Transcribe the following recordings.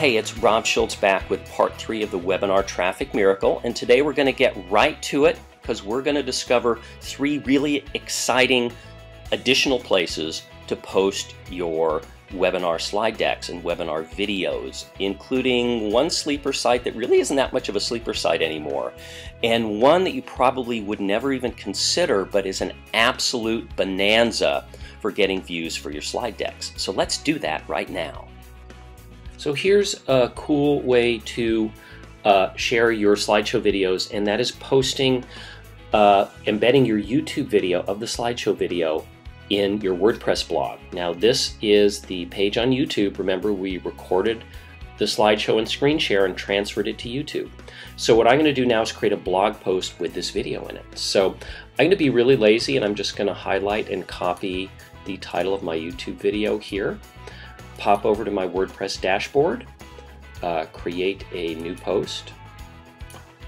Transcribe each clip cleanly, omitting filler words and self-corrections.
Hey, it's Rob Schultz back with part 3 of the webinar Traffic Miracle, and today we're going to get right to it because we're going to discover 3 really exciting additional places to post your webinar slide decks and webinar videos, including one sleeper site that really isn't that much of a sleeper site anymore, and one that you probably would never even consider but is an absolute bonanza for getting views for your slide decks. So let's do that right now. So here's a cool way to share your slideshow videos, and that is posting, embedding your YouTube video of the slideshow video in your WordPress blog. Now this is the page on YouTube. Remember, we recorded the slideshow and screen share and transferred it to YouTube. So what I'm going to do now is create a blog post with this video in it. So I'm going to be really lazy, and I'm just going to highlight and copy the title of my YouTube video here. Pop over to my WordPress dashboard, create a new post,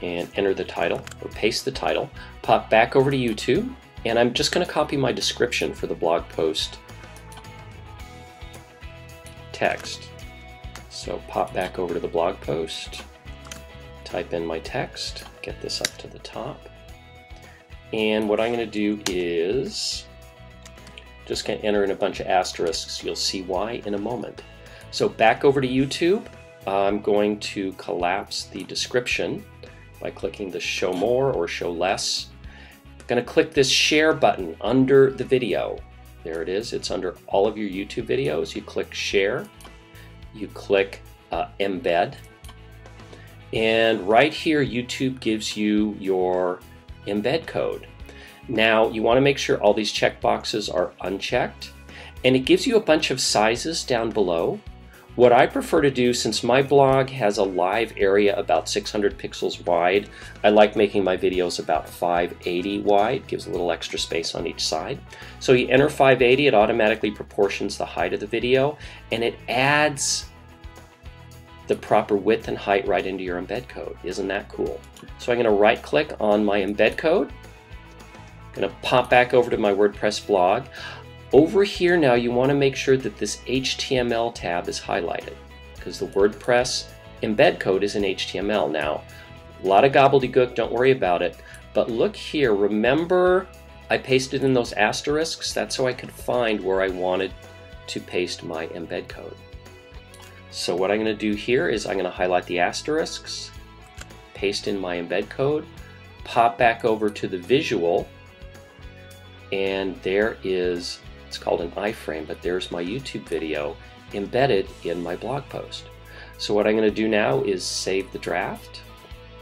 and enter the title, or paste the title. Pop back over to YouTube, and I'm just going to copy my description for the blog post text. So pop back over to the blog post, type in my text, get this up to the top, and what I'm going to do is just going to enter in a bunch of asterisks. You'll see why in a moment. So back over to YouTube, I'm going to collapse the description by clicking the show more or show less. I'm going to click this share button under the video. There it is. It's under all of your YouTube videos. You click share, you click embed, and right here YouTube gives you your embed code. Now you want to make sure all these checkboxes are unchecked, and it gives you a bunch of sizes down below. What I prefer to do, since my blog has a live area about 600 pixels wide, I like making my videos about 580 wide, gives a little extra space on each side. So you enter 580, it automatically proportions the height of the video, and it adds the proper width and height right into your embed code. Isn't that cool? So I'm going to right click on my embed code. Going to pop back over to my WordPress blog. Over here now you want to make sure that this HTML tab is highlighted, because the WordPress embed code is in HTML. Now, a lot of gobbledygook, don't worry about it, but look here, remember I pasted in those asterisks? That's so I could find where I wanted to paste my embed code. So what I'm going to do here is I'm going to highlight the asterisks, paste in my embed code, pop back over to the visual, and there is, it's called an iframe, but there's my YouTube video embedded in my blog post. So what I'm going to do now is save the draft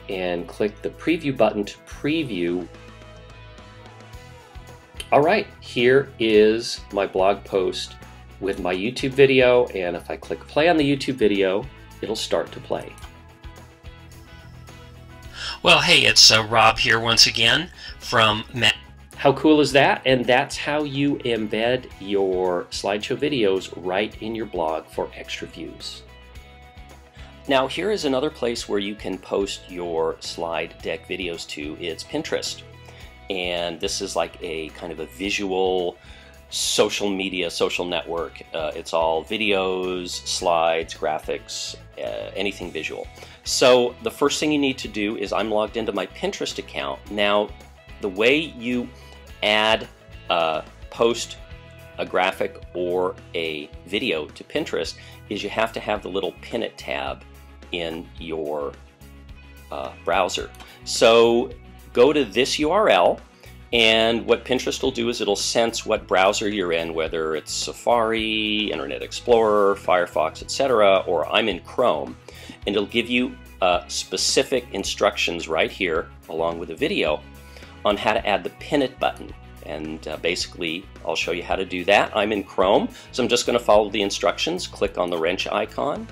and click the preview button to preview. All right, here is my blog post with my YouTube video, and if I click play on the YouTube video, it'll start to play. Well, hey, it's Rob here once again from Matt. How cool is that? And that's how you embed your slideshow videos right in your blog for extra views. Now here is another place where you can post your slide deck videos to. It's Pinterest. And this is like a kind of a visual social media, social network. It's all videos, slides, graphics, anything visual. So the first thing you need to do is I'm logged into my Pinterest account. Now the way you post a graphic or a video to Pinterest is you have to have the little pin it tab in your browser. So go to this URL, and what Pinterest will do is it'll sense what browser you're in, whether it's Safari, Internet Explorer, Firefox, etc., or I'm in Chrome, and it'll give you specific instructions right here along with a video on how to add the pin it button. And basically I'll show you how to do that. I'm in Chrome, so I'm just going to follow the instructions. Click on the wrench icon,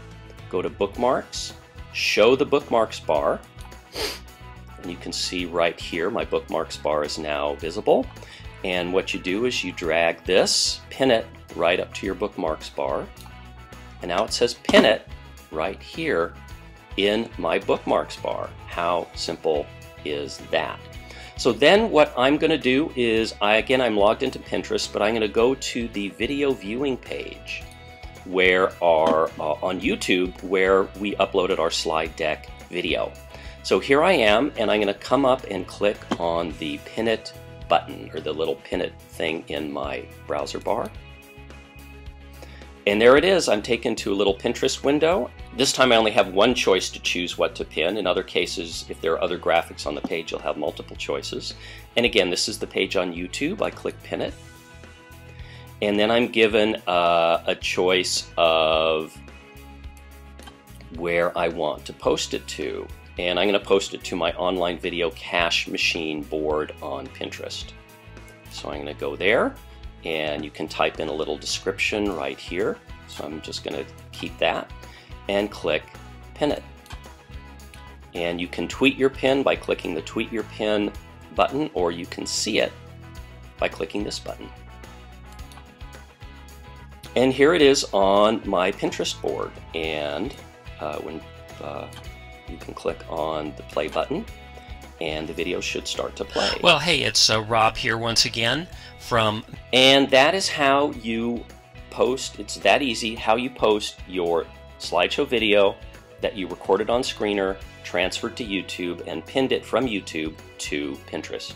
go to bookmarks, show the bookmarks bar, and you can see right here my bookmarks bar is now visible. And what you do is you drag this, pin it right up to your bookmarks bar, and now it says pin it right here in my bookmarks bar. How simple is that? So then what I'm going to do is, I'm logged into Pinterest, but I'm going to go to the video viewing page. where on YouTube where we uploaded our slide deck video. So here I am, and I'm going to come up and click on the Pin It button, or the little Pin It thing in my browser bar. And there it is. I'm taken to a little Pinterest window. This time I only have one choice to choose what to pin. In other cases, if there are other graphics on the page, you'll have multiple choices. And again, this is the page on YouTube. I click Pin It. And then I'm given a choice of where I want to post it to. And I'm going to post it to my online video cache machine board on Pinterest. So I'm going to go there, and you can type in a little description right here. So I'm just going to keep that and click Pin It. And you can tweet your pin by clicking the Tweet Your Pin button, or you can see it by clicking this button. And here it is on my Pinterest board. And you can click on the play button, and the video should start to play. Well, hey, it's Rob here once again from... And that is how you post, it's that easy, how you post your slideshow video that you recorded on Screener, transferred to YouTube, and pinned it from YouTube to Pinterest.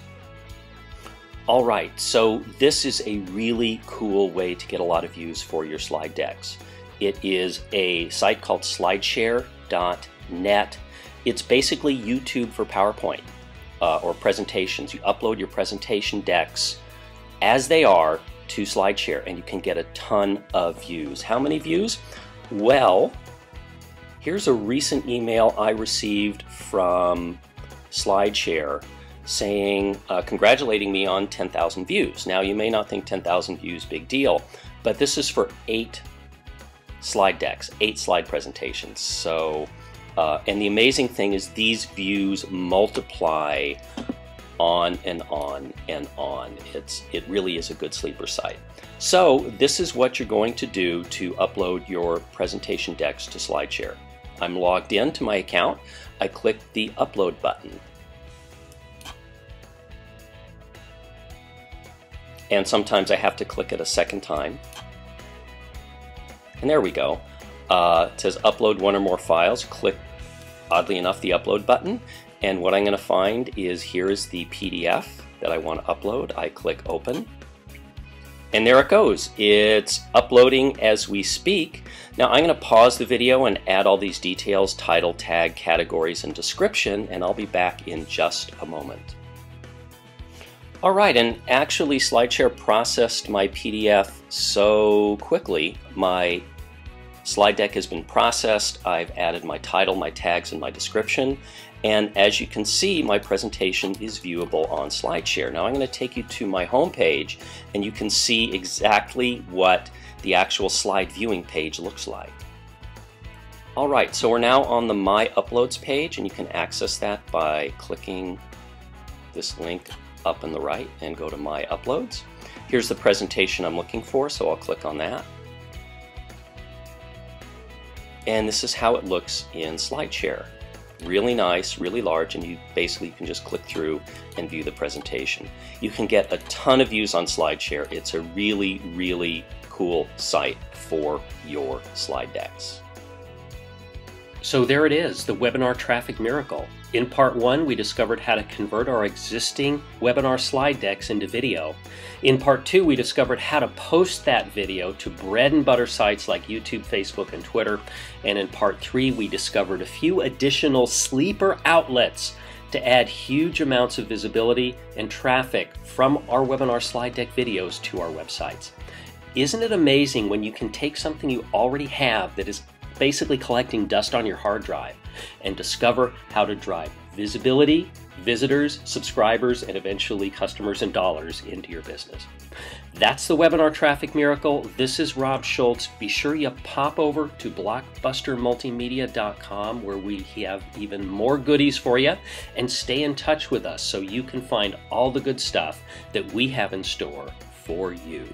Alright, so this is a really cool way to get a lot of views for your slide decks. It is a site called slideshare.net. It's basically YouTube for PowerPoint or presentations. You upload your presentation decks as they are to SlideShare, and you can get a ton of views. How many views? Well, here's a recent email I received from SlideShare saying, congratulating me on 10,000 views. Now, you may not think 10,000 views big deal, but this is for 8 slide decks, 8 slide presentations. So, and the amazing thing is these views multiply on and on and on. It really is a good sleeper site. So this is what you're going to do to upload your presentation decks to SlideShare. I'm logged in to my account. I click the upload button. And sometimes I have to click it a second time. And there we go. It says upload one or more files. Click, oddly enough, the upload button. And what I'm going to find is here is the PDF that I want to upload. I click open. And there it goes. It's uploading as we speak. Now I'm going to pause the video and add all these details, title, tag, categories, and description, and I'll be back in just a moment. Alright, and actually SlideShare processed my PDF so quickly. My slide deck has been processed. I've added my title, my tags, and my description. And as you can see, my presentation is viewable on SlideShare. Now I'm going to take you to my home page, and you can see exactly what the actual slide viewing page looks like. Alright, so we're now on the My Uploads page, and you can access that by clicking this link up in the right and go to My Uploads. Here's the presentation I'm looking for, so I'll click on that. And this is how it looks in SlideShare. Really nice, really large, and you basically can just click through and view the presentation. You can get a ton of views on SlideShare. It's a really, really cool site for your slide decks. So there it is, the webinar traffic miracle. In part 1, we discovered how to convert our existing webinar slide decks into video. In part 2, we discovered how to post that video to bread and butter sites like YouTube, Facebook, and Twitter. And in part 3, we discovered a few additional sleeper outlets to add huge amounts of visibility and traffic from our webinar slide deck videos to our websites. Isn't it amazing when you can take something you already have that is basically collecting dust on your hard drive and discover how to drive visibility, visitors, subscribers, and eventually customers and dollars into your business? That's the webinar traffic miracle. This is Rob Schultz. Be sure you pop over to blockbustermultimedia.com where we have even more goodies for you, and stay in touch with us so you can find all the good stuff that we have in store for you.